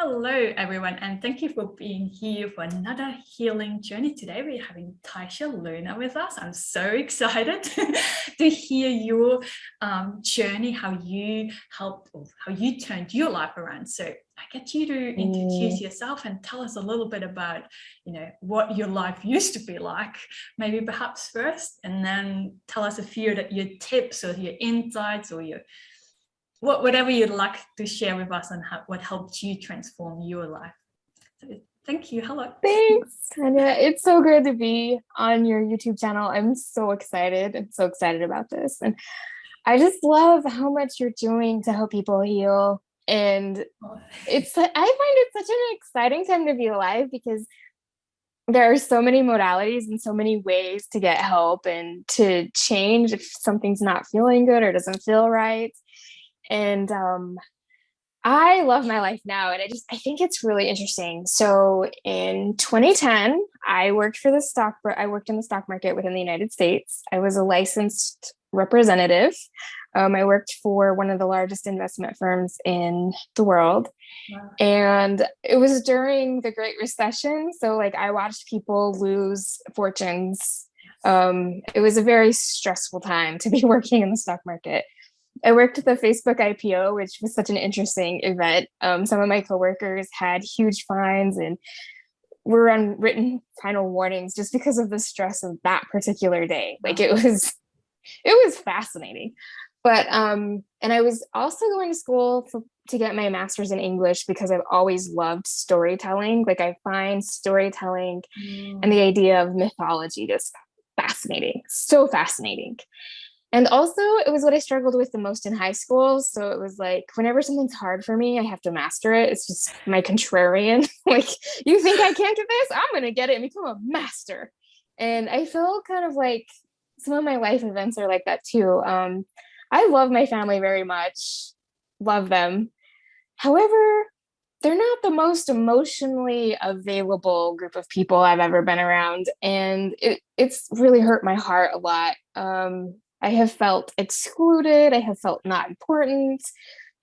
Hello, everyone, and thank you for being here for another healing journey. Today, we're having Taiza Luna with us. I'm so excited to hear your journey, how you helped, or how you turned your life around. So I get you to introduce yourself and tell us a little bit about, what your life used to be like, maybe perhaps first, and then tell us a few of your tips or your insights or your whatever you'd like to share with us on what helped you transform your life. So thank you. Hello. Thanks, Tanja. It's so good to be on your YouTube channel. I'm so excited. I'm so excited about this. And I just love how much you're doing to help people heal. And I find it such an exciting time to be alive because there are so many modalities and so many ways to get help and to change if something's not feeling good or doesn't feel right. And I love my life now, and I think it's really interesting. So in 2010, I worked in the stock market within the United States. I was a licensed representative. I worked for one of the largest investment firms in the world. Wow. And it was during the Great Recession. So I watched people lose fortunes. It was a very stressful time to be working in the stock market. I worked at the Facebook IPO, which was such an interesting event. Some of my coworkers had huge fines and were on written final warnings just because of the stress of that particular day. It was fascinating. But and I was also going to school to get my master's in English because I've always loved storytelling. I find storytelling and the idea of mythology just fascinating, so fascinating. And also, it was what I struggled with the most in high school. So it was whenever something's hard for me, I have to master it. It's just my contrarian. You think I can't do this? I'm going to get it and become a master. And I feel kind of like some of my life events are like that too. I love my family very much, love them. However, they're not the most emotionally available group of people I've ever been around. And it's really hurt my heart a lot. I have felt excluded. I have felt not important.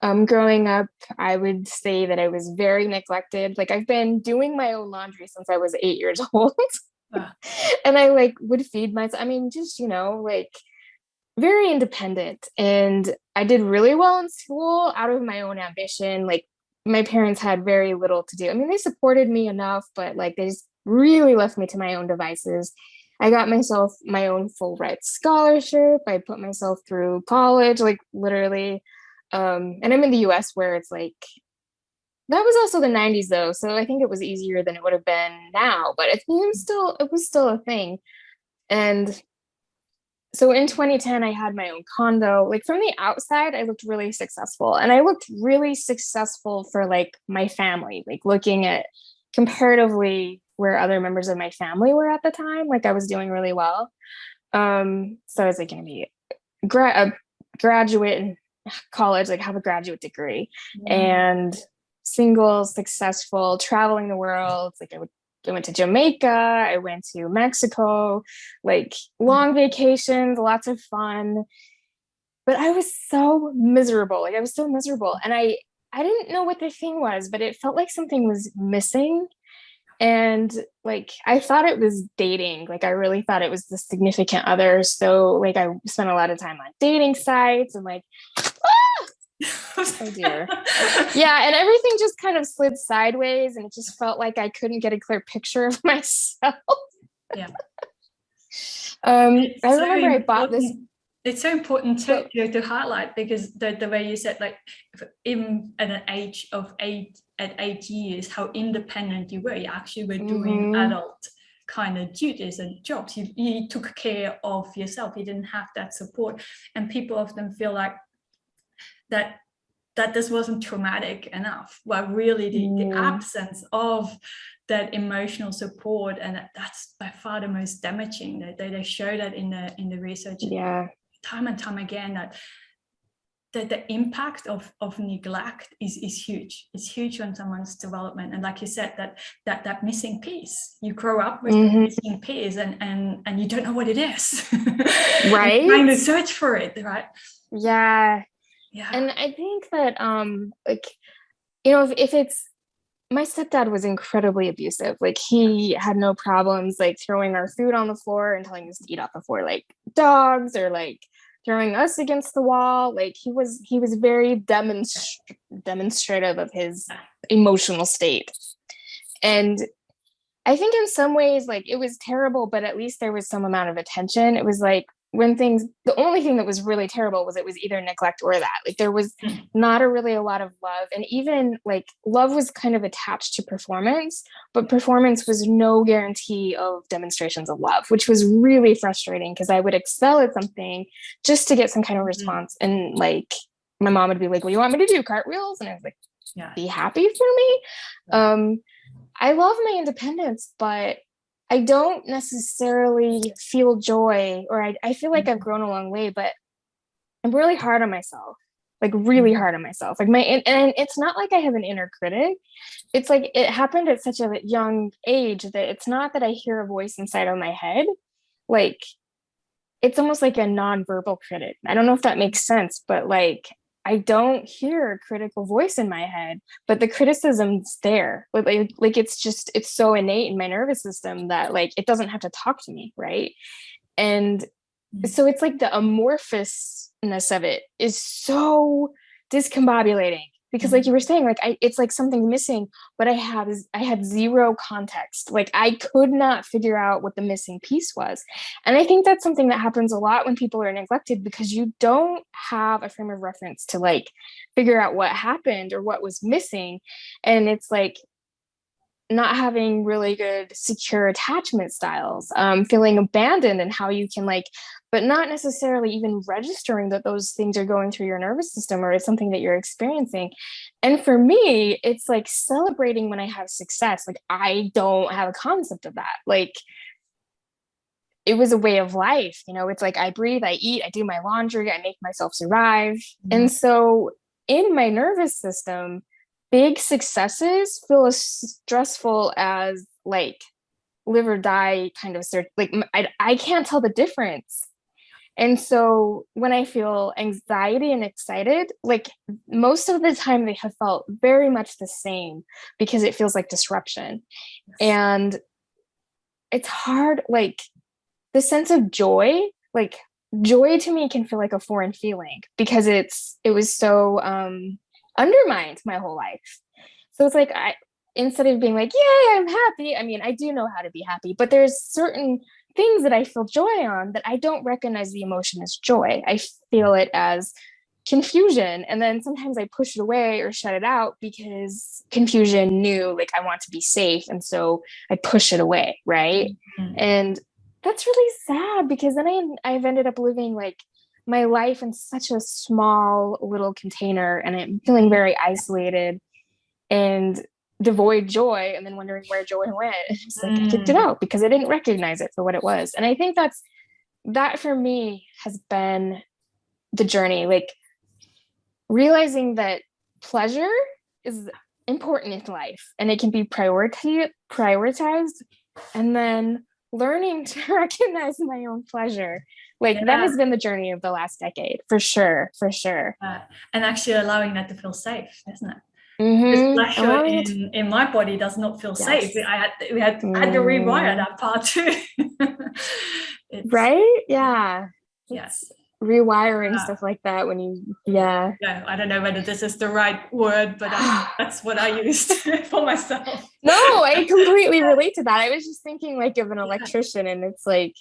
Growing up, I would say that I was very neglected. I've been doing my own laundry since I was 8 years old. Wow. And I would feed myself. I mean, just, very independent. And I did really well in school out of my own ambition. My parents had very little to do. I mean, they supported me enough, but they just really left me to my own devices. I got myself my own full ride scholarship. I put myself through college, literally. And I'm in the US where it's that was also the 90s though. So I think it was easier than it would have been now, but it was still a thing. And so in 2010, I had my own condo. From the outside, I looked really successful. And I looked really successful for my family, looking at comparatively where other members of my family were at the time. I was doing really well. So I was going to be a graduate in college, have a graduate degree, and single, successful, traveling the world. I went to Jamaica, I went to Mexico, long vacations, lots of fun. But I was so miserable. I was so miserable. And I didn't know what the thing was, but it felt like something was missing. And I thought it was dating. I really thought it was the significant other. So I spent a lot of time on dating sites and oh dear. Yeah, and everything just kind of slid sideways and it just felt like I couldn't get a clear picture of myself. Yeah. I remember I bought this. It's so important to highlight because the way you said, even at an age of 8 years, how independent you were. You actually were doing adult kind of duties and jobs. You took care of yourself. You didn't have that support. And people often feel like that this wasn't traumatic enough. Well, really the absence of that emotional support, and that's by far the most damaging. They show that in the research time and time again, that the impact of neglect is huge. It's huge on someone's development. And like you said, that missing piece, you grow up with the missing piece and you don't know what it is. Right. You're trying to search for it, right? Yeah. And I think that if it's my stepdad was incredibly abusive. Like he had no problems like throwing our food on the floor and telling us to eat off the floor like dogs, or like throwing us against the wall. Like he was very demonstrative of his emotional state. And I think in some ways, like it was terrible, but at least there was some amount of attention. It was like the only thing that was really terrible was it was either neglect or that. Like there was not really a lot of love. And even like love was kind of attached to performance, but performance was no guarantee of demonstrations of love, which was really frustrating because I would excel at something just to get some kind of response. And like my mom would be like, "Well, you want me to do cartwheels?" And I was like, Yeah. "Be happy for me." I love my independence, but I don't necessarily feel joy, or I feel like I've grown a long way, but I'm really hard on myself, like really hard on myself. Like and it's not like I have an inner critic. It's like it happened at such a young age that it's not that I hear a voice inside of my head. Like it's almost like a nonverbal critic. I don't know if that makes sense, but like I don't hear a critical voice in my head, but the criticism's there. Like it's so innate in my nervous system that like it doesn't have to talk to me, right? And so it's like the amorphousness of it is so discombobulating because like you were saying, like it's like something missing, but I had zero context. Like I could not figure out what the missing piece was. And I think that's something that happens a lot when people are neglected, because you don't have a frame of reference to like figure out what happened or what was missing. And it's like not having really good secure attachment styles, feeling abandoned, and how you can like, but not necessarily even registering that those things are going through your nervous system or it's something that you're experiencing. And for me, it's like celebrating when I have success. Like I don't have a concept of that. Like it was a way of life, you know. It's like I breathe, I eat, I do my laundry, I make myself survive. And so in my nervous system, big successes feel as stressful as like live or die kind of like I can't tell the difference. And so when I feel anxiety and excited, like most of the time they have felt very much the same because it feels like disruption. And it's hard, like the sense of joy, like joy to me can feel like a foreign feeling because it was so undermined my whole life. So it's like instead of being like, yeah, I'm happy, I mean, I do know how to be happy, but there's certain things that I feel joy on that I don't recognize the emotion as joy. I feel it as confusion. And then sometimes I push it away or shut it out because confusion knew like I want to be safe. And so I push it away. Right. And that's really sad because then I've ended up living like my life in such a small little container, and I'm feeling very isolated and devoid joy, and then wondering where joy went. It's like I kicked it out because I didn't recognize it for what it was. And I think that for me has been the journey, like realizing that pleasure is important in life and it can be prioritized, and then learning to recognize my own pleasure. Like that has been the journey of the last decade, for sure. And actually allowing that to feel safe, isn't it? Because pleasure in my body does not feel safe. I had to rewire that part too. Right? Yeah. Yes. Rewiring stuff like that when you I don't know whether this is the right word, but that's what I used for myself. No, I completely relate to that. I was just thinking like of an electrician, and it's like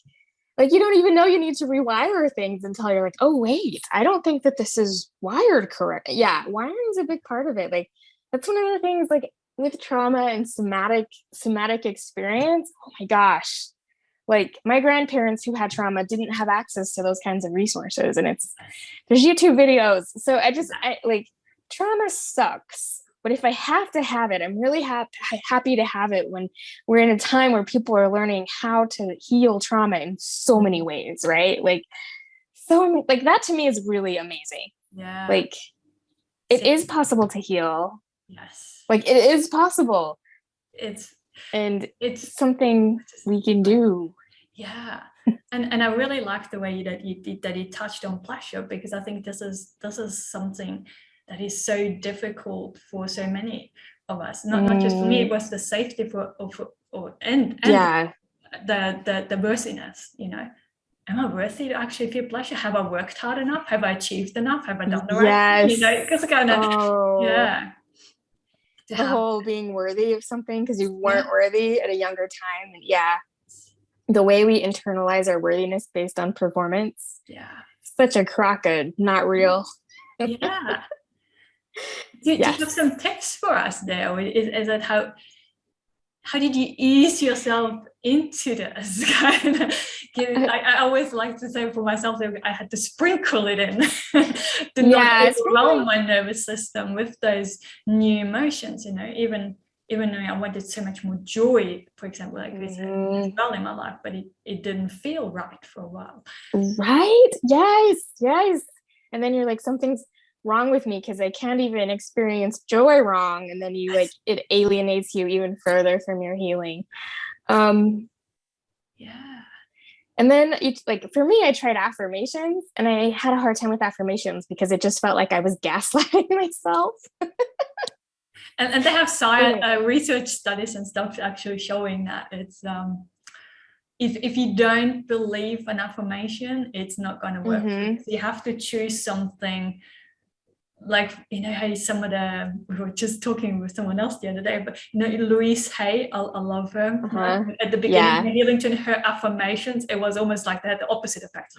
you don't even know you need to rewire things until you're like, oh wait, I don't think that this is wired correct. Yeah, wiring is a big part of it. Like that's one of the things, like with trauma and somatic experience. Oh my gosh. Like my grandparents who had trauma didn't have access to those kinds of resources, and there's YouTube videos. So I like trauma sucks, but if I have to have it, I'm really happy to have it when we're in a time where people are learning how to heal trauma in so many ways, right? Like so like that to me is really amazing. Yeah. Like it is possible to heal. Yes. Like it is possible. It's something we can do. Yeah. And I really like the way that you touched on pleasure, because I think this is something that is so difficult for so many. of us. Not just for me, it was the safety and Yeah. the worthiness, you know. Am I worthy to actually feel pleasure? Have I worked hard enough? Have I achieved enough? Have I done the right thing? You know, because kind of, yeah. The whole being worthy of something because you weren't worthy at a younger time. And yeah, the way we internalize our worthiness based on performance. Yeah. Such a crock of not real. Yeah. Do you have some tips for us there? Or is that how did you ease yourself into this kind of? I always like to say for myself that I had to sprinkle it in to not overwhelm my nervous system with those new emotions, you know, even though I wanted so much more joy, for example, like we said, as well in my life, but it didn't feel right for a while. Right? Yes. And then you're like, something's wrong with me because I can't even experience joy wrong. And then you like, it alienates you even further from your healing. And then like for me, I tried affirmations and I had a hard time with affirmations because it just felt like I was gaslighting myself. And they have science research studies and stuff actually showing that it's if you don't believe an affirmation, it's not going to work. You have to choose something. Like, you know, how some of we were just talking with someone else the other day, but you know, Louise Hay, I love her. At the beginning of healing, to her affirmations, it was almost like they had the opposite effect.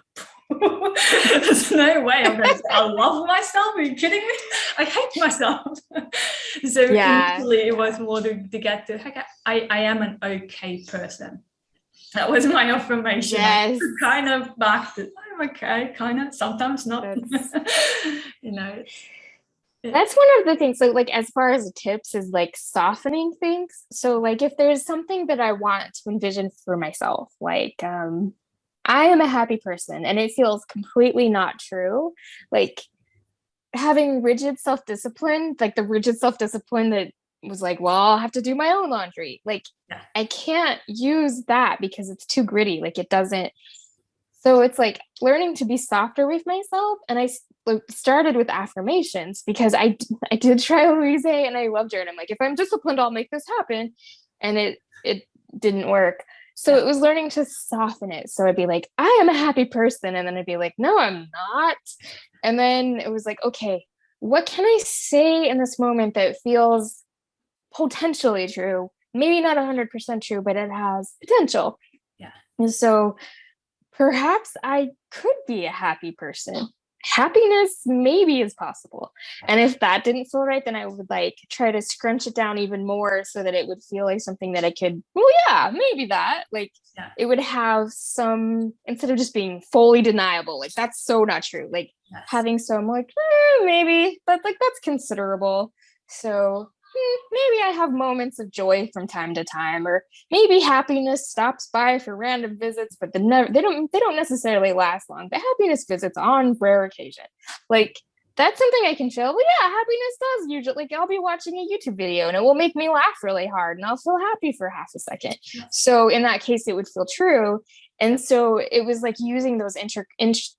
There's no way I'm going to say, I love myself. Are you kidding me? I hate myself. So initially it was more to get to, okay, I am an okay person. That was my affirmation. Yes. Kind of back to, I'm okay, kind of, sometimes not. You know. That's one of the things. So like, as far as tips is like softening things. So like, if there's something that I want to envision for myself, like I am a happy person and it feels completely not true. Like having rigid self-discipline, like the rigid self-discipline that was like, well, I'll have to do my own laundry. Like I can't use that because it's too gritty. Like it doesn't. So it's like learning to be softer with myself. And I started with affirmations because I did try Louise Hay and I loved her. And I'm like, if I'm disciplined, I'll make this happen. And it didn't work. So it was learning to soften it. So I'd be like, I am a happy person. And then I'd be like, no, I'm not. And then it was like, okay, what can I say in this moment that feels potentially true? Maybe not 100% true, but it has potential. Yeah. And so perhaps I could be a happy person. Happiness maybe is possible. And if that didn't feel right, then I would like try to scrunch it down even more so that it would feel like something that I could, well, yeah, maybe that. Like it would have some, instead of just being fully deniable, like that's so not true. Like having some like, maybe, but like that's considerable. So maybe I have moments of joy from time to time, or maybe happiness stops by for random visits, but they don't necessarily last long. The happiness visits on rare occasion. Like that's something I can feel. Well, yeah, happiness does usually, like I'll be watching a YouTube video and it will make me laugh really hard and I'll feel happy for half a second. So in that case, it would feel true. And so it was like using those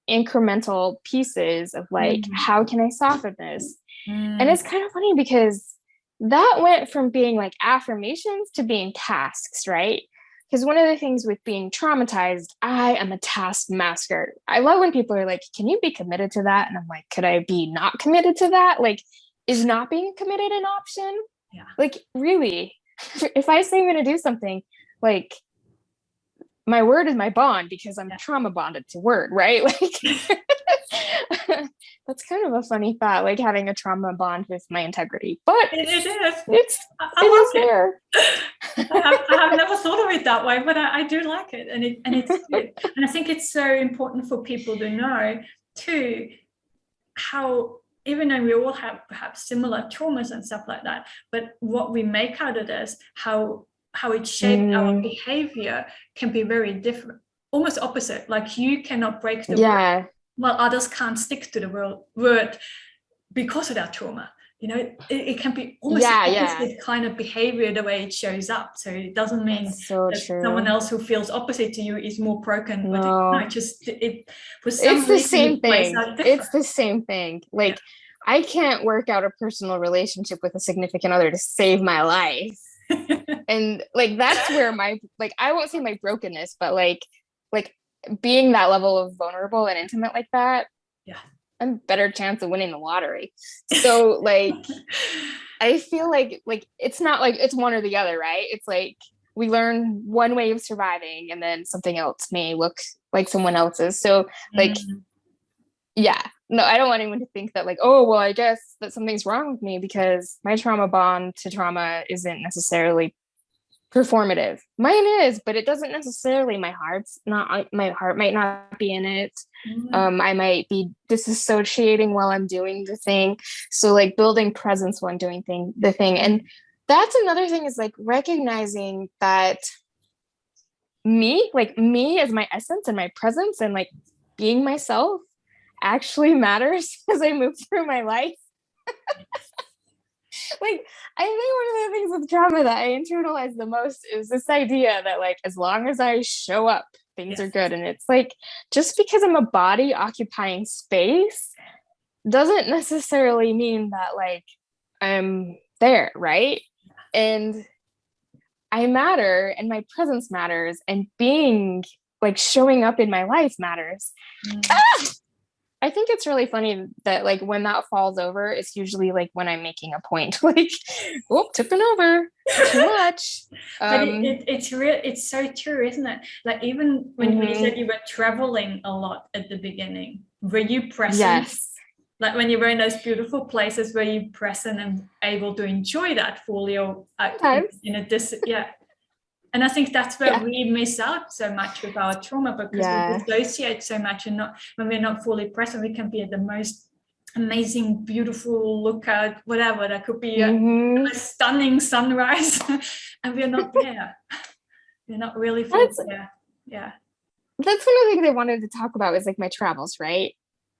incremental pieces of like, how can I soften this? And it's kind of funny because that went from being like affirmations to being tasks, right? Because one of the things with being traumatized, I am a taskmaster. I love when people are like, can you be committed to that? And I'm like, could I be not committed to that? Like, is not being committed an option? Yeah. Like, really, if I say I'm going to do something, like, my word is my bond because I'm trauma bonded to word, right? Like, that's kind of a funny thought, like having a trauma bond with my integrity. But it is. It is there. I have never thought of it that way, but I do like it, and it's good. And I think it's so important for people to know too how, even though we all have perhaps similar traumas and stuff like that, but what we make out of this, how it shaped our behavior can be very different, almost opposite. Like you cannot break the word, while others can't stick to the word because of that trauma. You know, it can be almost opposite kind of behavior the way it shows up. So it doesn't mean that someone else who feels opposite to you is more broken. No, But it was some it's the same reason thing. It's the same thing. Like I can't work out a personal relationship with a significant other to save my life. And like that's where my, like, I won't say my brokenness, but like being that level of vulnerable and intimate like that, Yeah. I'm better chance of winning the lottery. So like I feel like it's not like it's one or the other, right? It's like we learn one way of surviving and then something else may look like someone else's. So like yeah, no, I don't want anyone to think that like, oh, well, I guess that something's wrong with me because my trauma bond to trauma isn't necessarily performative. Mine is, but it doesn't necessarily. My heart might not be in it. I might be disassociating while I'm doing the thing. So like building presence while I'm doing the thing. And that's another thing, is like recognizing that me as my essence and my presence and like being myself actually matters as I move through my life. Like, I think one of the things with trauma that I internalize the most is this idea that like as long as I show up, things are good. And it's like, just because I'm a body occupying space doesn't necessarily mean that like I'm there, right? And I matter, and my presence matters, and being like showing up in my life matters. I think it's really funny that like when that falls over, it's usually like when I'm making a point, like, oh, tipping over too much. But it's real. It's so true, isn't it? Like even when you said you were traveling a lot at the beginning, were you present? Yes. Like when you were in those beautiful places, were you present and able to enjoy that fully, or in a yeah? And I think that's where we miss out so much with our trauma, because we dissociate so much, and not when we're not fully present, we can be at the most amazing, beautiful lookout, whatever. That could be a stunning sunrise, and we're not there. We're not really fully there. Yeah. That's one of the things I wanted to talk about, is like my travels, right?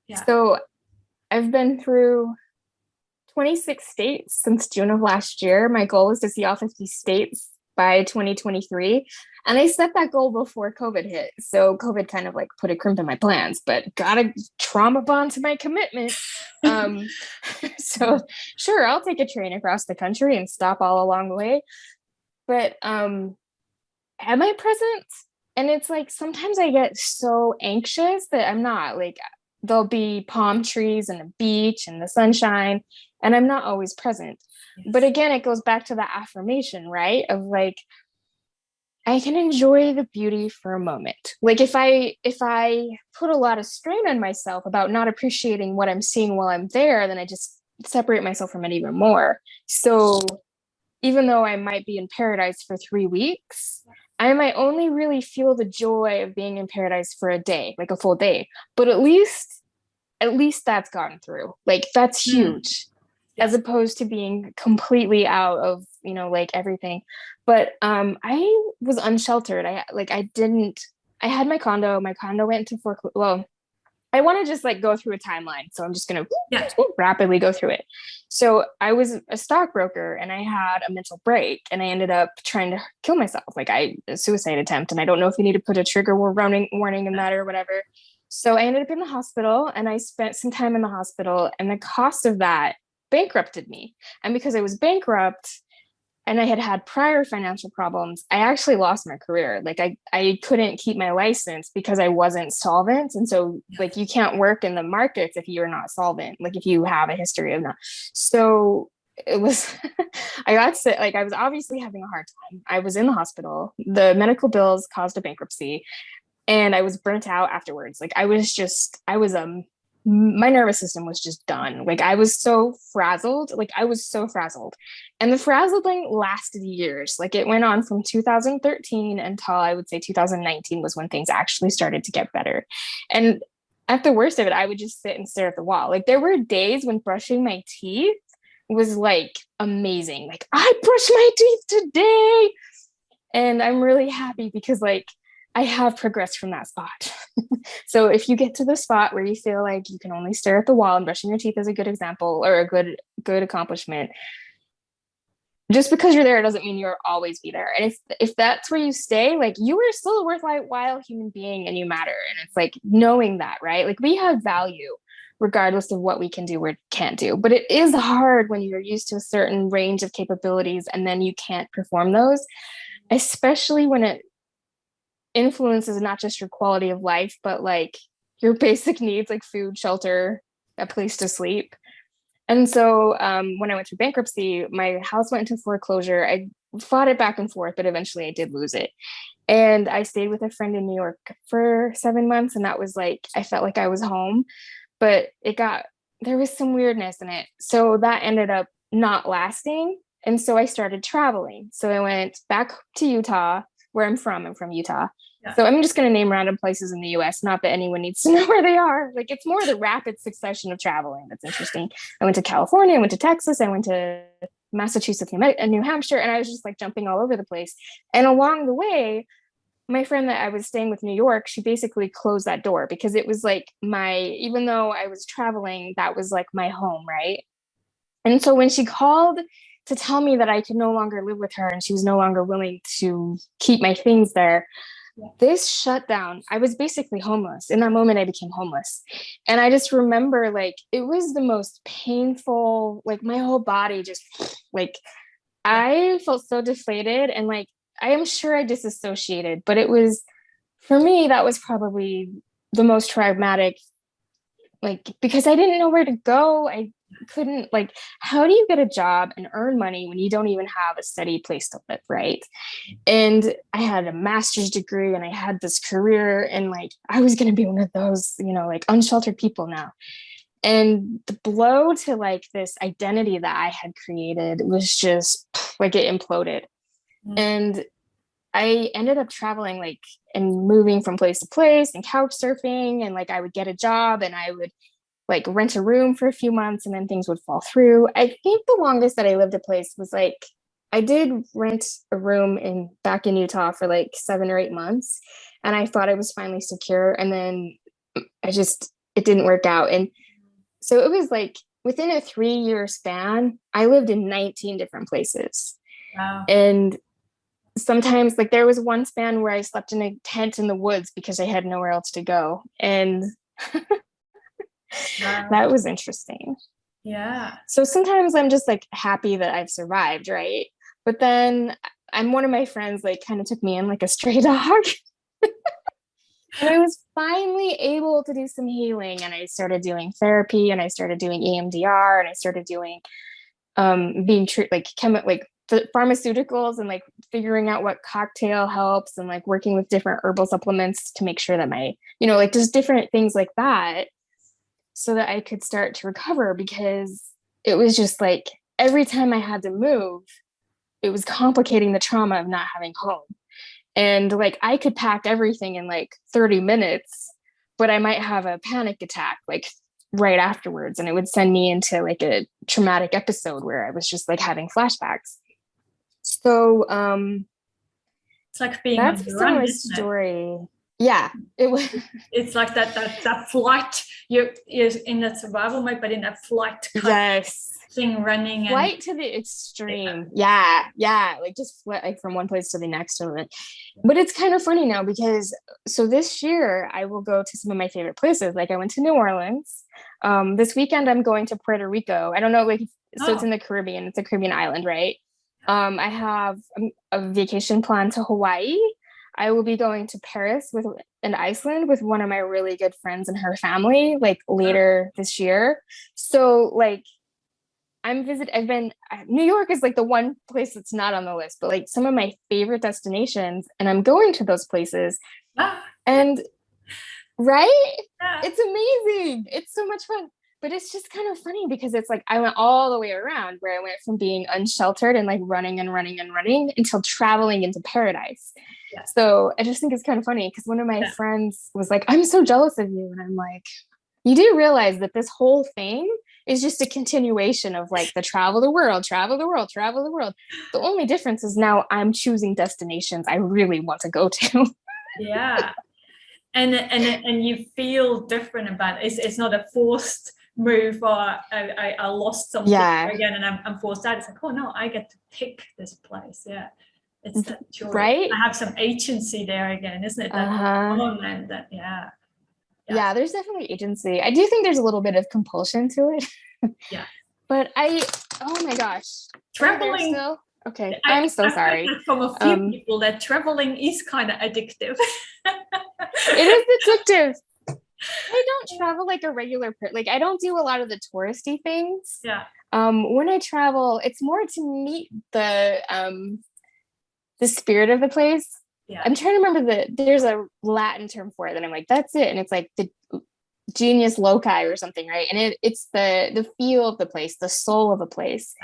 Yeah. So I've been through 26 states since June of last year. My goal was to see all 50 states by 2023. And I set that goal before COVID hit. So COVID kind of like put a crimp in my plans, but gotta trauma bond to my commitment. So sure, I'll take a train across the country and stop all along the way. But am I present? And it's like, sometimes I get so anxious that I'm not. Like, there'll be palm trees and a beach and the sunshine, and I'm not always present. But again, it goes back to the affirmation, right? Of like, I can enjoy the beauty for a moment. Like if I put a lot of strain on myself about not appreciating what I'm seeing while I'm there, then I just separate myself from it even more. So even though I might be in paradise for 3 weeks, I might only really feel the joy of being in paradise for a day, like a full day. But at least that's gotten through. Like that's huge. As opposed to being completely out of, like everything. But I was unsheltered. I had my condo went into foreclosure. Well, I want to just like go through a timeline. So I'm just going to rapidly go through it. So I was a stockbroker and I had a mental break, and I ended up trying to kill myself. Like a suicide attempt. And I don't know if you need to put a trigger warning in that or whatever. So I ended up in the hospital, and I spent some time in the hospital, and the cost of that bankrupted me. And because I was bankrupt and I had prior financial problems, I actually lost my career. Like I couldn't keep my license because I wasn't solvent. And so like you can't work in the markets if you're not solvent, like if you have a history of not. So it was I got sick. Like I was obviously having a hard time. I was in the hospital. The medical bills caused a bankruptcy, and I was burnt out afterwards. Like my nervous system was just done. Like I was so frazzled. And the frazzling lasted years. Like it went on from 2013 until I would say 2019 was when things actually started to get better. And at the worst of it, I would just sit and stare at the wall. Like there were days when brushing my teeth was like amazing. Like I brushed my teeth today. And I'm really happy because like I have progressed from that spot. So if you get to the spot where you feel like you can only stare at the wall, and brushing your teeth is a good example or a good accomplishment, just because you're there doesn't mean you'll always be there. And if that's where you stay, like you are still a worthwhile human being and you matter. And it's like knowing that, right? Like we have value. regardless of what we can do or can't do. But it is hard when you're used to a certain range of capabilities and then you can't perform those, especially when it influences not just your quality of life, but like your basic needs like food, shelter, a place to sleep. And so when I went through bankruptcy, my house went into foreclosure. I fought it back and forth, but eventually I did lose it. And I stayed with a friend in New York for 7 months. And that was like, I felt like I was home, but there was some weirdness in it. So that ended up not lasting. And so I started traveling. So I went back to Utah, where I'm from. I'm from Utah. Yeah. So I'm just going to name random places in the US, not that anyone needs to know where they are. Like, it's more the rapid succession of traveling that's interesting. I went to California, I went to Texas, I went to Massachusetts and New Hampshire, and I was just like jumping all over the place. And along the way, my friend that I was staying with in New York, she basically closed that door because it was like even though I was traveling, that was like my home, right? And so when she called to tell me that I could no longer live with her and she was no longer willing to keep my things there, this shut down. I was basically homeless. In that moment, I became homeless. And I just remember, like, it was the most painful, like, my whole body just, like, I felt so deflated. And, like, I am sure I disassociated, but it was, for me, that was probably the most traumatic, like, because I didn't know where to go. I couldn't, like, how do you get a job and earn money when you don't even have a steady place to live, right? And I had a master's degree and I had this career, and like I was going to be one of those, like unsheltered people now. And the blow to like this identity that I had created was just like it imploded. And I ended up traveling like and moving from place to place and couch surfing, and like I would get a job and I would like rent a room for a few months and then things would fall through. I think the longest that I lived a place was like, I did rent a room back in Utah for like 7 or 8 months. And I thought I was finally secure. And then it didn't work out. And so it was like within a 3-year span, I lived in 19 different places. Wow. And sometimes like there was one span where I slept in a tent in the woods because I had nowhere else to go. And that was interesting. Yeah. So sometimes I'm just like happy that I've survived, right? But then one of my friends like kind of took me in like a stray dog. And I was finally able to do some healing, and I started doing therapy, and I started doing EMDR, and I started doing being treated like pharmaceuticals, and like figuring out what cocktail helps, and like working with different herbal supplements to make sure that my, like just different things like that, so that I could start to recover, because it was just like every time I had to move, it was complicating the trauma of not having home. And like I could pack everything in like 30 minutes, but I might have a panic attack like right afterwards, and it would send me into like a traumatic episode where I was just like having flashbacks. So it's like being that's on the a run, similar story. Yeah, it was. It's like that flight. You're in that survival mode, but in that flight thing, running flight and to the extreme. Yeah, like just like from one place to the next. But it's kind of funny now because so this year I will go to some of my favorite places. Like I went to New Orleans. This weekend I'm going to Puerto Rico. I don't know, like so it's in the Caribbean. It's a Caribbean island, right? I have a vacation plan to Hawaii. I will be going to Paris and Iceland with one of my really good friends and her family, like later this year. So like New York is like the one place that's not on the list, but like some of my favorite destinations, and I'm going to those places. And right? It's amazing. It's so much fun. But it's just kind of funny because it's like I went all the way around, where I went from being unsheltered and like running until traveling into paradise. Yeah. So I just think it's kind of funny because one of my friends was like, I'm so jealous of you. And I'm like, you do realize that this whole thing is just a continuation of like the travel the world. The only difference is now I'm choosing destinations I really want to go to. Yeah. And you feel different about it. It's not a forced move, or I lost something again and I'm forced out. It's like, oh no, I get to pick this place. Yeah. It's that choice. Right. I have some agency there again, isn't it? That moment that Yeah, there's definitely agency. I do think there's a little bit of compulsion to it. Yeah. But oh my gosh. Traveling. Still? Okay. I'm so sorry. Heard that from a few people that traveling is kind of addictive. It is addictive. I don't travel like a regular person. Like I don't do a lot of the touristy things. Yeah. When I travel, it's more to meet the spirit of the place. Yeah. I'm trying to remember there's a Latin term for it, and I'm like, that's it. And it's like the genius loci or something, right? And it's the feel of the place, the soul of a place.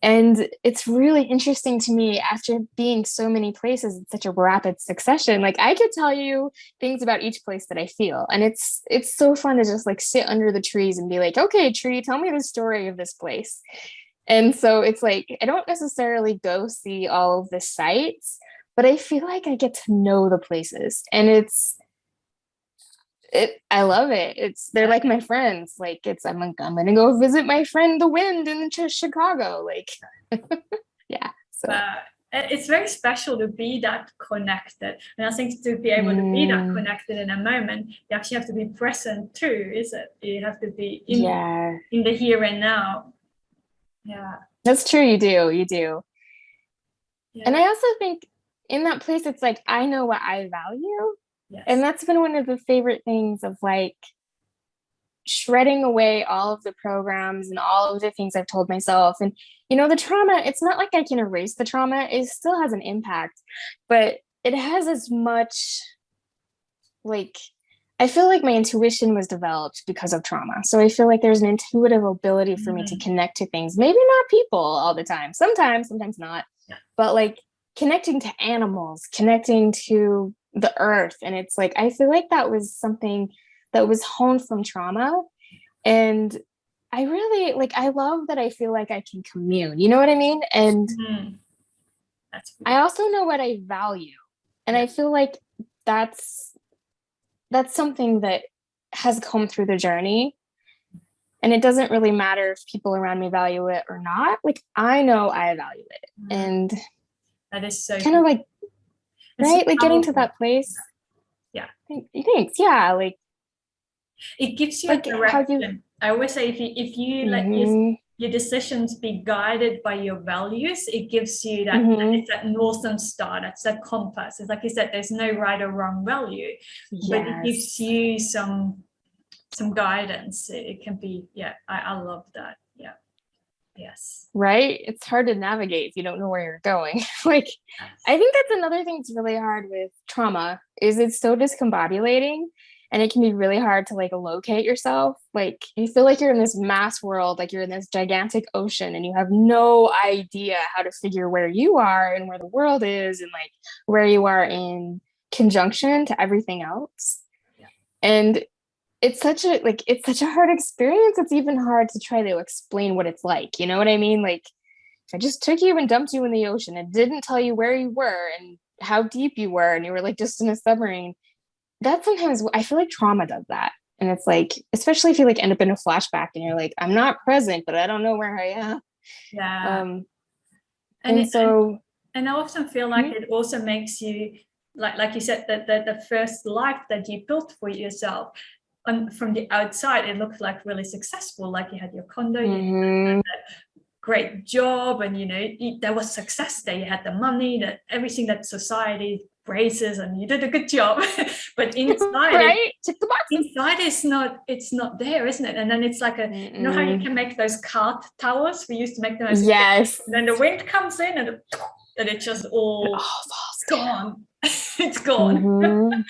And it's really interesting to me after being so many places in such a rapid succession. Like I could tell you things about each place that I feel. And it's so fun to just like sit under the trees and be like, okay, tree, tell me the story of this place. And so it's like, I don't necessarily go see all of the sites, but I feel like I get to know the places. And I love it. They're like my friends. Like I'm gonna go visit my friend the Wind in Chicago. Like yeah. So it's very special to be that connected. And I think to be able to be that connected in a moment, you actually have to be present too, is it? You have to be in the here and now. Yeah. That's true, you do. Yeah. And I also think in that place it's like I know what I value. Yes. And that's been one of the favorite things of like shredding away all of the programs and all of the things I've told myself. And, the trauma, it's not like I can erase the trauma. It still has an impact, but it has as much like, I feel like my intuition was developed because of trauma. So I feel like there's an intuitive ability for me to connect to things, maybe not people all the time, sometimes not, but like connecting to animals, connecting to the earth. And it's like I feel like that was something that was honed from trauma. And I really like I love that I feel like I can commune, you know what I mean? And I also know what I value. And I feel like that's something that has come through the journey. And it doesn't really matter if people around me value it or not. Like I know I value it. And that is so kind of like right, like getting to that place. Yeah. Thanks. Yeah, like it gives you like a direction. I always say if you let your decisions be guided by your values, it gives you that it's that northern star, that's that compass. It's like you said, there's no right or wrong value, but it gives you some guidance. It can be, I love that. Yeah. Yes. Right? It's hard to navigate if you don't know where you're going. Like, I think that's another thing that's really hard with trauma is it's so discombobulating and it can be really hard to like locate yourself. Like you feel like you're in this mass world, like you're in this gigantic ocean and you have no idea how to figure where you are and where the world is and like where you are in conjunction to everything else. Yeah. And it's such a hard experience. It's even hard to try to explain what it's like. You know what I mean? Like if I just took you and dumped you in the ocean and didn't tell you where you were and how deep you were, and you were like just in a submarine, that sometimes I feel like trauma does that. And it's like, especially if you like end up in a flashback and you're like, I'm not present, but I don't know where I am. Yeah. And I often feel like it also makes you like you said, that the first life that you built for yourself. From the outside, it looked like really successful. Like you had your condo, you had a great job, and there was success there. You had the money, that everything that society praises, and you did a good job. But inside, right? Check the boxes. Inside it's not there, isn't it? And then it's like you know how you can make those cart towers? We used to make them as yes. And then the wind comes in, and it just all gone. It's gone.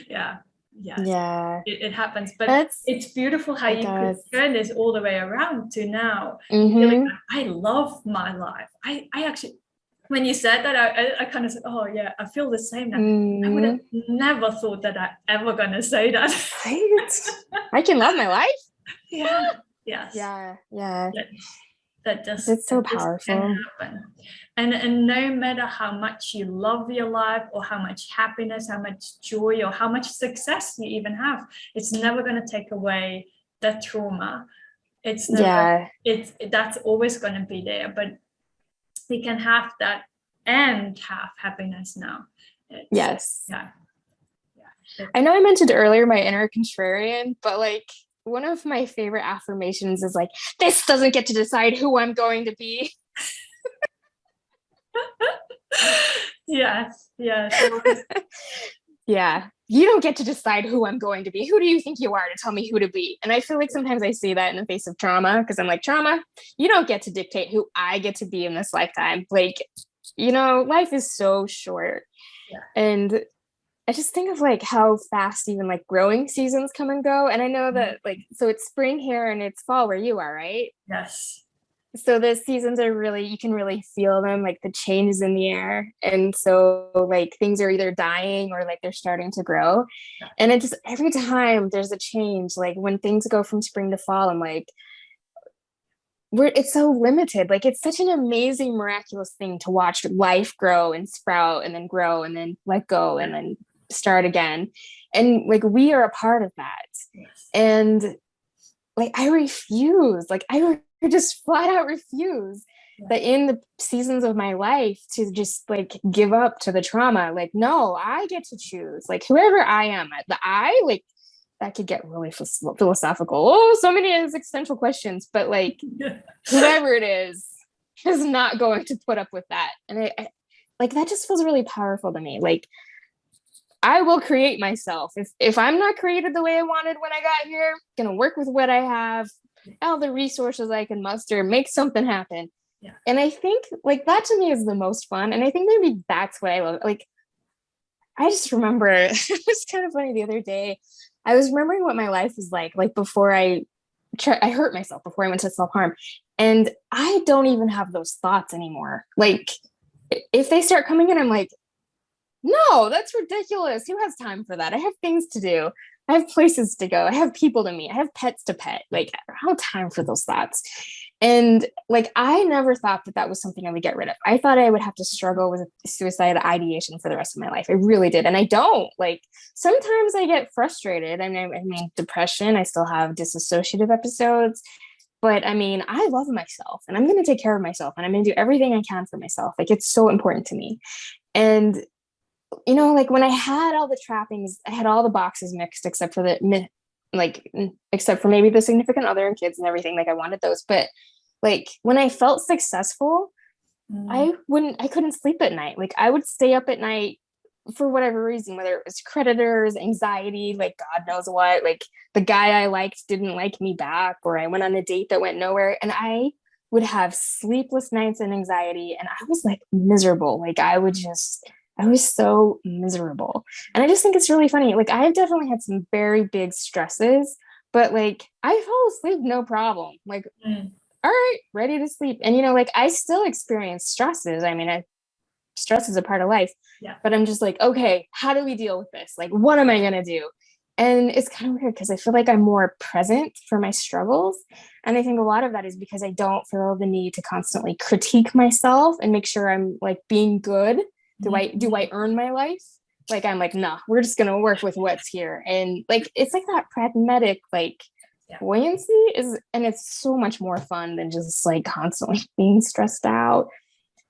Yeah. Yes. Yeah, it happens, but it's beautiful how you could turn this all the way around to now. Like, I love my life. I actually, when you said that, I kind of said, oh yeah, I feel the same now. I would have never thought that I ever gonna say that. I can love my life. Yeah. Yes. Yeah. That just it's so powerful. Can happen. And no matter how much you love your life or how much happiness, how much joy or how much success you even have, it's never going to take away that trauma. It's never, that's always going to be there, but we can have that and have happiness now. Yeah. I know I mentioned earlier my inner contrarian, but like one of my favorite affirmations is like, this doesn't get to decide who I'm going to be. Yes, yes. Yeah. You don't get to decide who I'm going to be. Who do you think you are to tell me who to be? And I feel like sometimes I say that in the face of trauma, because I'm like, trauma, you don't get to dictate who I get to be in this lifetime. Like, you know, life is so short. Yeah. And I just think of like how fast even like growing seasons come and go. And I know that like, so it's spring here and it's fall where you are, right? Yes. So the seasons are really, you can really feel them, like the changes in the air. And so like things are either dying or like they're starting to grow. And it just, every time there's a change, like when things go from spring to fall, I'm like, it's so limited. Like it's such an amazing, miraculous thing to watch life grow and sprout and then grow and then let go and then start again. And like we are a part of that. Yes. And like I refuse, like I just flat out refuse that in the seasons of my life to just like give up to the trauma. Like, no, I get to choose, like whoever I am. The I, like that could get really philosophical. Oh, so many existential questions, but like whoever it is not going to put up with that. And I like that just feels really powerful to me. Like I will create myself. If I'm not created the way I wanted when I got here, I'm gonna work with what I have, all the resources I can muster, make something happen. Yeah. And I think like that to me is the most fun. And I think maybe that's what I love. Like I just remember it was kind of funny the other day. I was remembering what my life was like before I hurt myself, before I went to self-harm. And I don't even have those thoughts anymore. Like if they start coming in, I'm like, no, that's ridiculous. Who has time for that? I have things to do. I have places to go. I have people to meet. I have pets to pet. Like, I don't have time for those thoughts. And like, I never thought that that was something I would get rid of. I thought I would have to struggle with suicide ideation for the rest of my life. I really did. And I don't. Like, sometimes I get frustrated. I mean, depression, I still have dissociative episodes. But I mean, I love myself and I'm going to take care of myself and I'm going to do everything I can for myself. Like, it's so important to me. And you know, like when I had all the trappings, I had all the boxes mixed except for except for maybe the significant other and kids and everything. Like I wanted those, but like when I felt successful, I couldn't sleep at night. Like I would stay up at night for whatever reason, whether it was creditors, anxiety, like God knows what, like the guy I liked didn't like me back, or I went on a date that went nowhere. And I would have sleepless nights and anxiety. And I was like miserable. Like I was so miserable. And I just think it's really funny. Like I've definitely had some very big stresses, but like I fall asleep no problem. Like, all right, ready to sleep. And you know, like I still experience stresses. I mean, stress is a part of life. Yeah. But I'm just like, okay, how do we deal with this? Like, what am I gonna do? And it's kind of weird because I feel like I'm more present for my struggles. And I think a lot of that is because I don't feel the need to constantly critique myself and make sure I'm like being good. Do I earn my life? Like I'm like, nah, we're just gonna work with what's here. And like it's like that pragmatic like buoyancy is, and it's so much more fun than just like constantly being stressed out.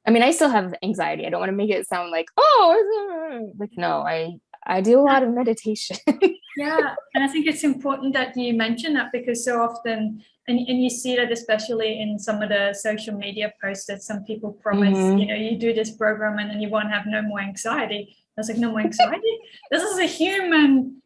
I mean, I still have anxiety. I don't want to make it sound like, oh, like no, I do a lot of meditation. Yeah, and I think it's important that you mention that because so often, and you see that especially in some of the social media posts that some people promise, you know, you do this program and then you won't have no more anxiety. I was like, no more anxiety? This is a human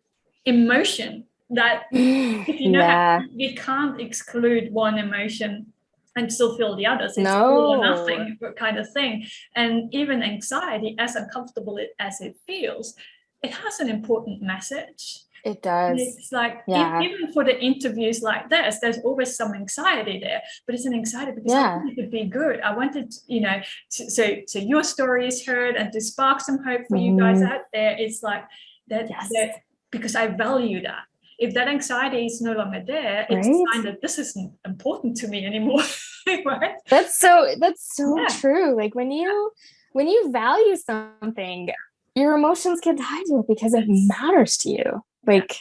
emotion that if you know, we can't exclude one emotion and still feel the others. It's all or nothing kind of thing. And even anxiety, as uncomfortable as it feels, it has an important message. It does. And it's like even for the interviews like this, there's always some anxiety there, but it's an anxiety because I wanted to be good. I wanted, you know, so your story is heard and to spark some hope for you guys out there. It's like that because I value that. If that anxiety is no longer there, it's a sign that this isn't important to me anymore. Right? That's so true. Like when you value something, your emotions get tied to it because it matters to you. Like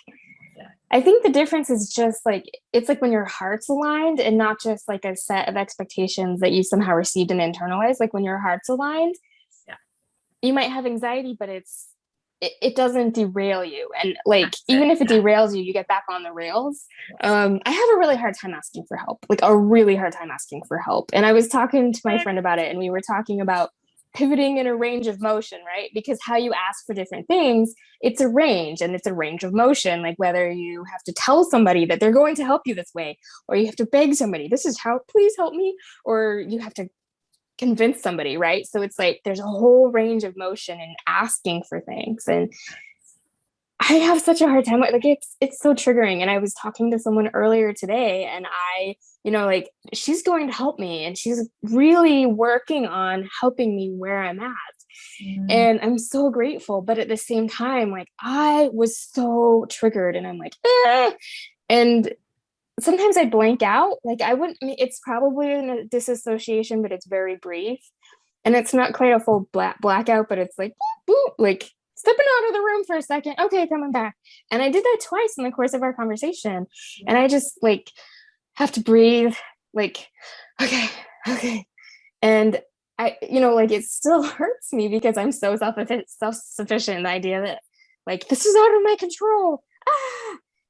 I think the difference is just like it's like when your heart's aligned and not just like a set of expectations that you somehow received and internalized. Like when your heart's aligned, you might have anxiety, but it's it doesn't derail you. And like, That's even it, if it yeah. derails you, you get back on the rails. Yes. I have a really hard time asking for help, like a really hard time asking for help. And I was talking to my friend about it, and we were talking about pivoting in a range of motion, right? Because how you ask for different things, it's a range, and it's a range of motion. Like whether you have to tell somebody that they're going to help you this way, or you have to beg somebody, this is how, please help me, or you have to convince somebody, right? So it's like there's a whole range of motion in asking for things. And I have such a hard time, like it's so triggering. And I was talking to someone earlier today, and I, like she's going to help me, and she's really working on helping me where I'm at. And I'm so grateful. But at the same time, like I was so triggered, and I'm like, eh. And sometimes I blank out. Like it's probably a disassociation, but it's very brief. And it's not quite a full blackout, but it's like, boop, boop, like stepping out of the room for a second. Okay, coming back. And I did that twice in the course of our conversation. And I just like have to breathe, like, okay. And like it still hurts me because I'm so self-sufficient. The idea that like, this is out of my control.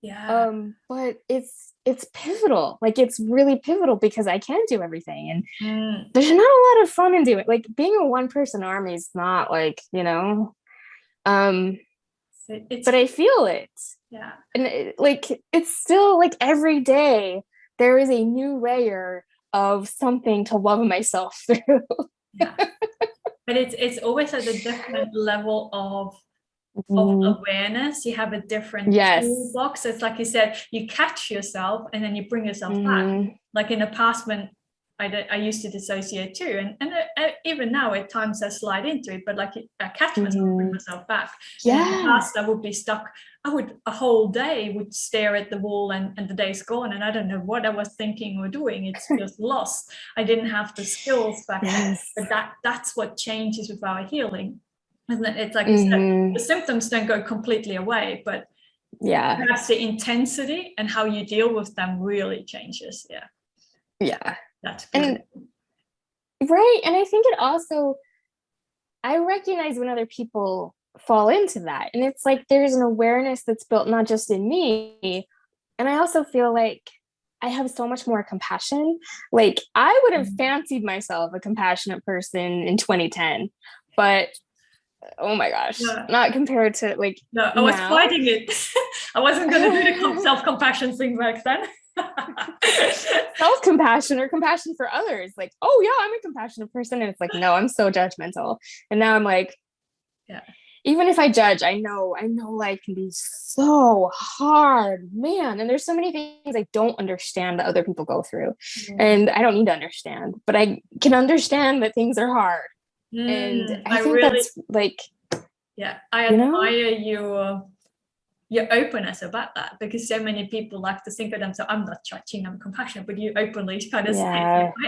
Yeah. But it's pivotal. Like it's really pivotal because I can't do everything, and there's not a lot of fun in doing, like being a one-person army is not like, but I feel it. Yeah. And like it's still like every day there is a new layer of something to love myself through. Yeah. But it's always at a different level of awareness. You have a different toolbox. It's like you said, you catch yourself and then you bring yourself back. Like in the past when I used to dissociate too, and even now at times I slide into it, but like I catch myself, bring myself back. And in the past I would be stuck. I would a whole day would stare at the wall, and the day's gone, and I don't know what I was thinking or doing. It's just lost. I didn't have the skills back then. But that's what changes with our healing. Isn't it? It's like you said, the symptoms don't go completely away, but perhaps the intensity and how you deal with them really changes. Yeah. That's good. Right. And I think it also, I recognize when other people fall into that. And it's like there's an awareness that's built not just in me. And I also feel like I have so much more compassion. Like I would have fancied myself a compassionate person in 2010, but oh my gosh, not compared to like I was fighting it. I wasn't going to do the self-compassion thing back then. Self-compassion or compassion for others, like, oh yeah, I'm a compassionate person, and it's like, no, I'm so judgmental. And now I'm like, even if I judge, I know life can be so hard, man. And there's so many things I don't understand that other people go through, and I don't need to understand, but I can understand that things are hard. And I think really, that's like, I admire your openness about that, because so many people like to think of themselves, I'm not judging, I'm compassionate, but you openly kind of say,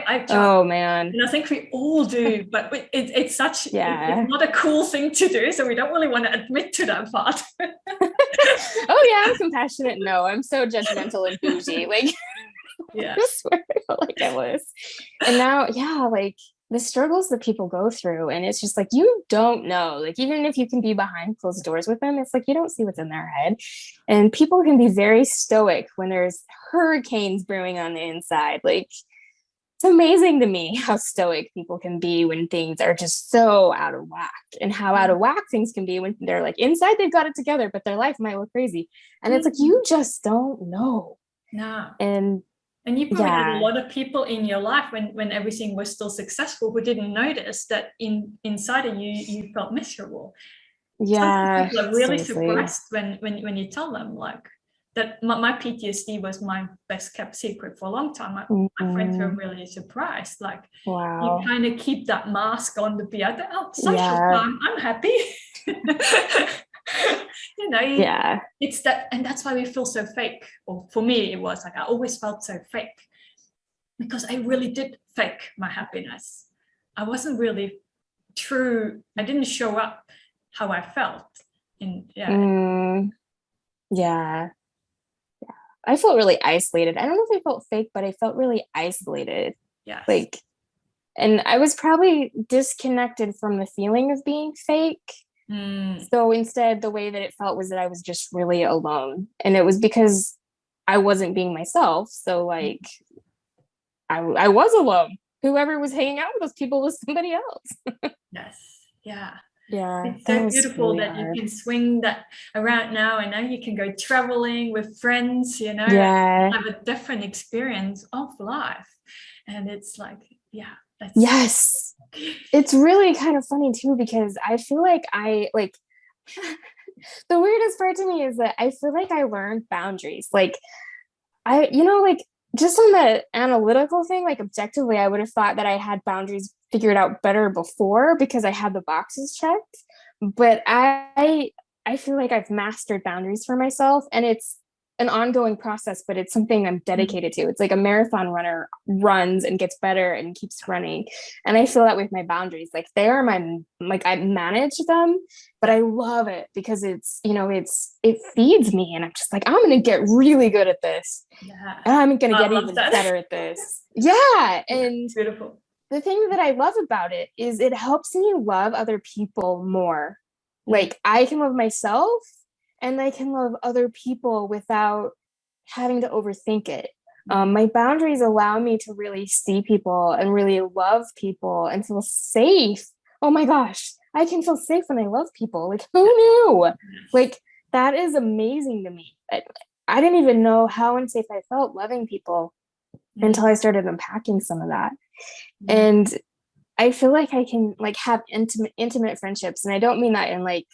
I've judged. Oh man. And I think we all do, but it's such, it's not a cool thing to do, so we don't really want to admit to that part. Oh yeah, I'm compassionate. No, I'm so judgmental and bougie. Like, I swear I felt like I was. And now, like the struggles that people go through, and it's just like, you don't know, like even if you can be behind closed doors with them, it's like you don't see what's in their head. And people can be very stoic when there's hurricanes brewing on the inside. Like it's amazing to me how stoic people can be when things are just so out of whack, and how out of whack things can be when they're like inside they've got it together, but their life might look crazy. And it's like, you just don't know. And you probably had a lot of people in your life when everything was still successful who didn't notice that inside of you felt miserable. Some people are really surprised when you tell them like that my PTSD was my best kept secret for a long time. My friends were really surprised. Like, you kind of keep that mask on to be out there. Oh, social time, I'm happy. It's that, and that's why we feel so fake. Or for me, it was like I always felt so fake because I really did fake my happiness. I wasn't really true. I didn't show up how I felt. I felt really isolated. I don't know if I felt fake, but I felt really isolated. Like, and I was probably disconnected from the feeling of being fake. So instead, the way that it felt was that I was just really alone. And it was because I wasn't being myself. So like I was alone. Whoever was hanging out with those people was somebody else. Yes. Yeah. Yeah, It's that so was beautiful really that you hard. can swing that around now, and now you can go traveling with friends, you know, Yeah. and have a different experience of life. And it's like, yeah, that's Yes. It's really kind of funny too, because I feel like the weirdest part to me is that I feel like I learned boundaries. Like like just on the analytical thing, like objectively, I would have thought that I had boundaries figured out better before because I had the boxes checked. But I feel like I've mastered boundaries for myself, and it's an ongoing process, but it's something I'm dedicated to. It's like a marathon runner runs and gets better and keeps running. And I feel that with my boundaries. Like they are like I manage them, but I love it because it feeds me. And I'm just like, I'm going to get really good at this. yeah. And I'm going to I get love even that. better at this. Yeah. And beautiful. the thing that I love about it is it helps me love other people more. Like I can love myself and I can love other people without having to overthink it. My boundaries allow me to really see people and really love people and feel safe. Oh my gosh, I can feel safe when I love people. Like, who knew? Like, that is amazing to me. I didn't even know how unsafe I felt loving people until I started unpacking some of that. And I feel like I can like have intimate friendships. And I don't mean that in like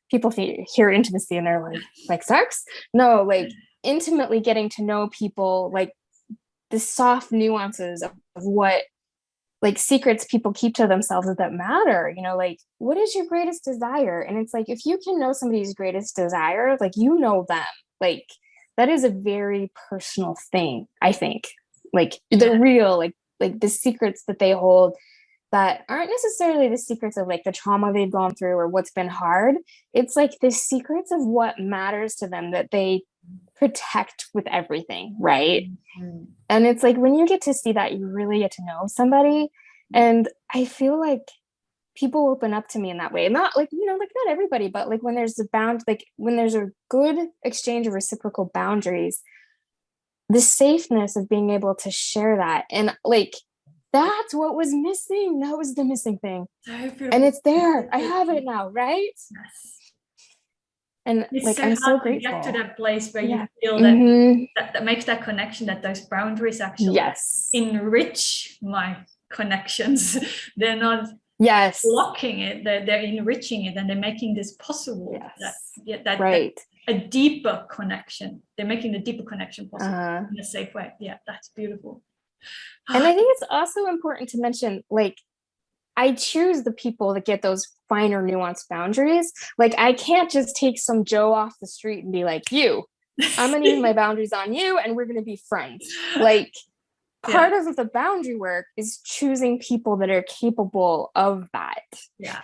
people hear intimacy and they're like sex. No, like intimately getting to know people, like the soft nuances of what like secrets people keep to themselves that matter, like what is your greatest desire? And it's like if you can know somebody's greatest desire, like them, like that is a very personal thing, I think. Like the real like the secrets that they hold that aren't necessarily the secrets of like the trauma they've gone through or what's been hard. It's like the secrets of what matters to them that they protect with everything, right? And it's like when you get to see that, you really get to know somebody. And I feel like people open up to me in that way. Not like, like not everybody, but like when there's when there's a good exchange of reciprocal boundaries, the safeness of being able to share that. And like, that's what was missing. That was the missing thing. And it's there. I have it now, right? Yes. And it's like, so I'm so hard to grateful. get to that place where Yeah. you feel that makes that connection, that those boundaries actually enrich my connections. They're not blocking it, they're enriching it, and they're making this possible. That a deeper connection. They're making the deeper connection possible in a safe way. Yeah, that's beautiful. And I think it's also important to mention, like, I choose the people that get those finer nuanced boundaries. Like, I can't just take some Joe off the street and be like, I'm going to use my boundaries on you and we're going to be friends. Like, part of the boundary work is choosing people that are capable of that. Yeah.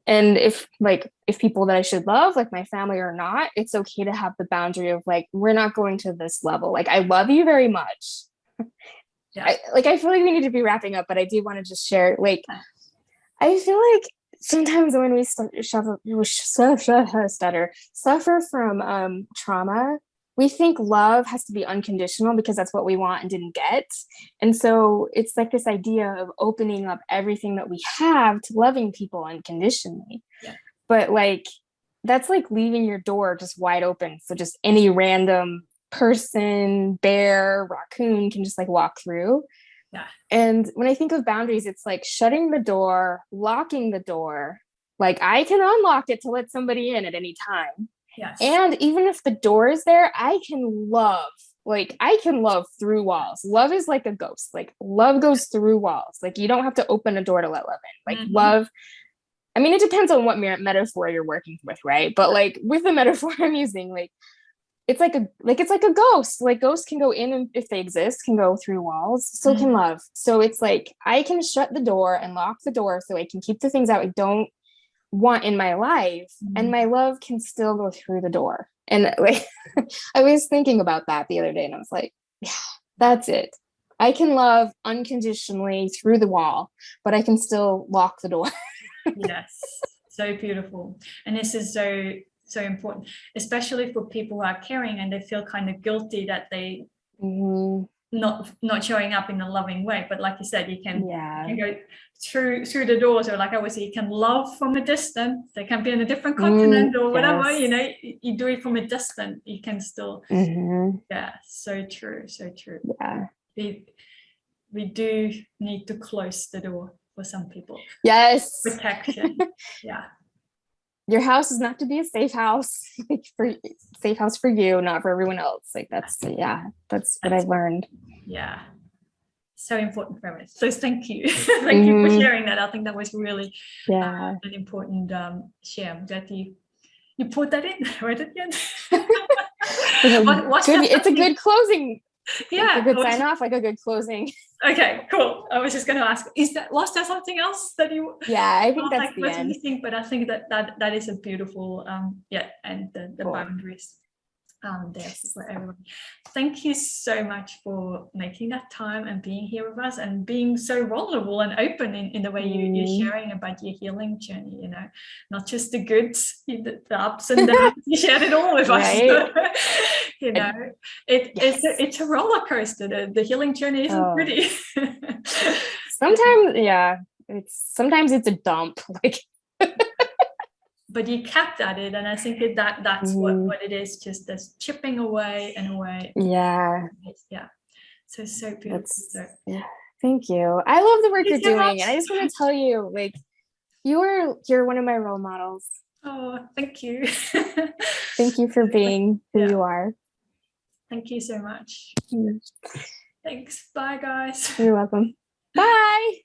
And if people that I should love, like my family or not, it's okay to have the boundary of like, we're not going to this level. Like, I love you very much. I feel like we need to be wrapping up, but I do want to just share, like, I feel like sometimes when we suffer from trauma, we think love has to be unconditional because that's what we want and didn't get. And so it's like this idea of opening up everything that we have to loving people unconditionally. Yeah. But like, that's like leaving your door just wide open. So just any random person, bear, raccoon can just like walk through. Yeah. And when I think of boundaries, it's like shutting the door, locking the door. Like I can unlock it to let somebody in at any time. Yes. And even if the door is there, I can love through walls. Love is like a ghost. Like love goes through walls. Like you don't have to open a door to let love in. Like love, I mean, it depends on what metaphor you're working with, right? But like with the metaphor I'm using, like it's like a ghost. Like ghosts can go in, and if they exist, can go through walls. So can love. So it's like I can shut the door and lock the door so I can keep the things out I don't want in my life, and my love can still go through the door. And like I was thinking about that the other day, and I was like, yeah, that's it. I can love unconditionally through the wall, but I can still lock the door. Yes. So beautiful. And this is so important, especially for people who are caring and they feel kind of guilty that they not showing up in a loving way. But like you said, you can go through the doors, or like I always say, you can love from a distance. They can be in a different continent or whatever, you know, you do it from a distance, you can still so true. We do need to close the door for some people. Protection. Your house is not to be a safe house, like safe house for you, not for everyone else. Like that's what I've learned. So important for everyone. So thank you. Thank you for sharing that. I think that was really an important share. I'm glad you put that in right at the end. It's a good closing. Yeah, a good sign off, like a good closing. Okay, cool. I was just going to ask, was there something else that you? I think that's the end. Missing, but I think that is a beautiful and the boundaries there for everyone. Thank you so much for making that time and being here with us and being so vulnerable and open in the way you're sharing about your healing journey, you know, not just the goods, the ups and downs. You shared it all with us. You know, it's a roller coaster. The healing journey isn't pretty. Sometimes it's a dump. Like but you kept at it, and I think that's what it is, just this chipping away and away. So beautiful. Thank you. I love the work you're doing, and I just want to tell you, like, you're one of my role models. Oh, thank you. Thank you for being who you are. Thank you so much. Thanks. Bye, guys. You're welcome. Bye.